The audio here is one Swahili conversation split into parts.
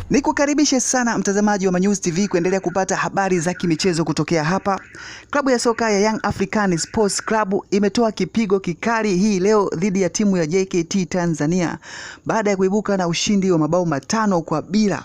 Nikukaribishe sana mtazamaji wa Manyuzi TV kuendelea kupata habari za kimichezo kutokea hapa. Klabu ya soka ya Young African Sports Club imetoa kipigo kikali hii leo dhidi ya timu ya JKT Tanzania baada ya kuibuka na ushindi wa mabao 5-0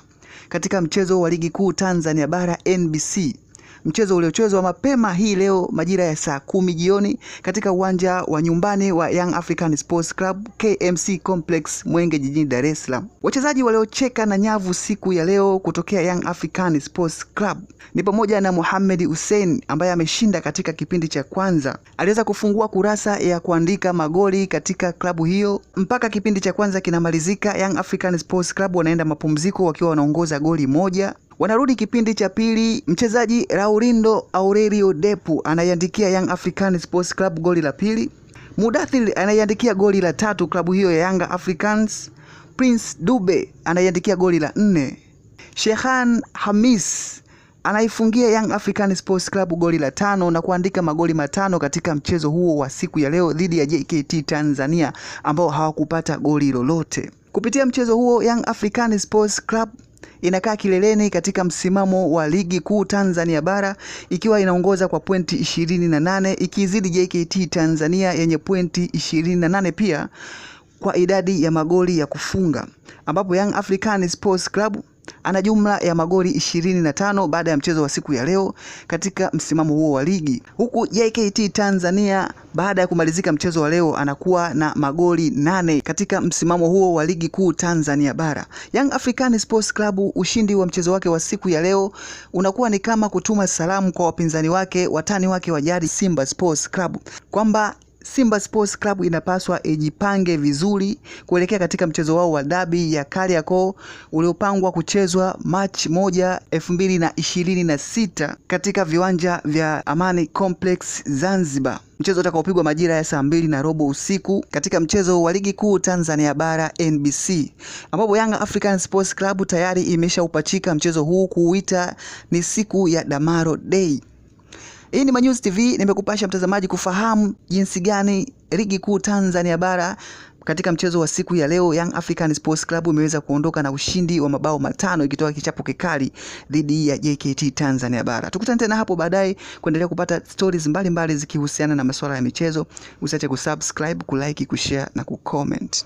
katika mchezo wa ligi kuu Tanzania bara NBC. Mchezo uliochezwa mapema hii leo majira ya saa 10 jioni katika uwanja wa nyumbani wa Young African Sports Club KMC Complex Mwenge jijini Dar es Salaam. Wachezaji waliocheka na nyavu siku ya leo kutokea Young African Sports Club ni pamoja na Mohamed Hussein ambaye ameshinda katika kipindi cha kwanza. Aliweza kufungua kurasa ya kuandika magoli katika klabu hiyo. Mpaka kipindi cha kwanza kinamalizika, Young African Sports Club wanaenda mapumziko wakiwa wanaongoza goli 1. Wanarudi kipindi cha pili, mchezaji Laurindo Aurelio Depu anaiandikia Young African Sports Club goli la pili. Mudathir anaiandikia goli la 3 klabu hiyo ya Young Africans. Prince Dube anaiandikia goli la 4. Shehan Hamis anaifungia Young African Sports Club goli la 5 na kuandika magoli 5 katika mchezo huo wa siku ya leo dhidi ya JKT Tanzania ambao hawakupata goli lolote. Kupitia mchezo huo, Young African Sports Club inakaa kileleni katika msimamo wa ligi kuu Tanzania bara ikiwa inaongoza kwa pointi 28 ikizidi JKT Tanzania yenye pointi 28 pia kwa idadi ya magoli ya kufunga, ambapo Young African Sports Club ana jumla ya magoli 25 baada ya mchezo wa siku ya leo katika msimamo huo wa ligi, huku JKT Tanzania baada ya kumalizika mchezo wa leo anakuwa na magoli 8 katika msimamo huo wa ligi kuu Tanzania bara. Young African Sports Club, ushindi wa mchezo wake wa siku ya leo unakuwa ni kama kutuma salamu kwa wapinzani wake, watani wake wa jadi Simba Sports Club, kwamba Simba Sports Club inapaswa ijipange vizuri kuelekea katika mchezo wao wa dabi ya Kariakoo uliopangwa kuchezwa March 1, 2026 katika viwanja vya Amani Complex Zanzibar. Mchezo utakaopigwa majira ya saa 2:15 usiku katika mchezo wa ligi kuu Tanzania bara NBC, ambapo Young African Sports Club tayari imeshaupachika mchezo huu kuuita ni siku ya Damaro Day. Hii ni Manyuzi TV, nimekupasha mtazamaji kufahamu jinsi gani ligi kuu Tanzania bara katika mchezo wa siku ya leo Young African Sports Club imeweza kuondoka na ushindi wa mabao 5 ikitoa kichapo kikali dhidi ya JKT Tanzania bara. Tukutane tena hapo baadaye kuendelea kupata stories mbalimbali zikihusiana na masuala ya michezo. Usiache kusubscribe, kulike, kushare na kucomment.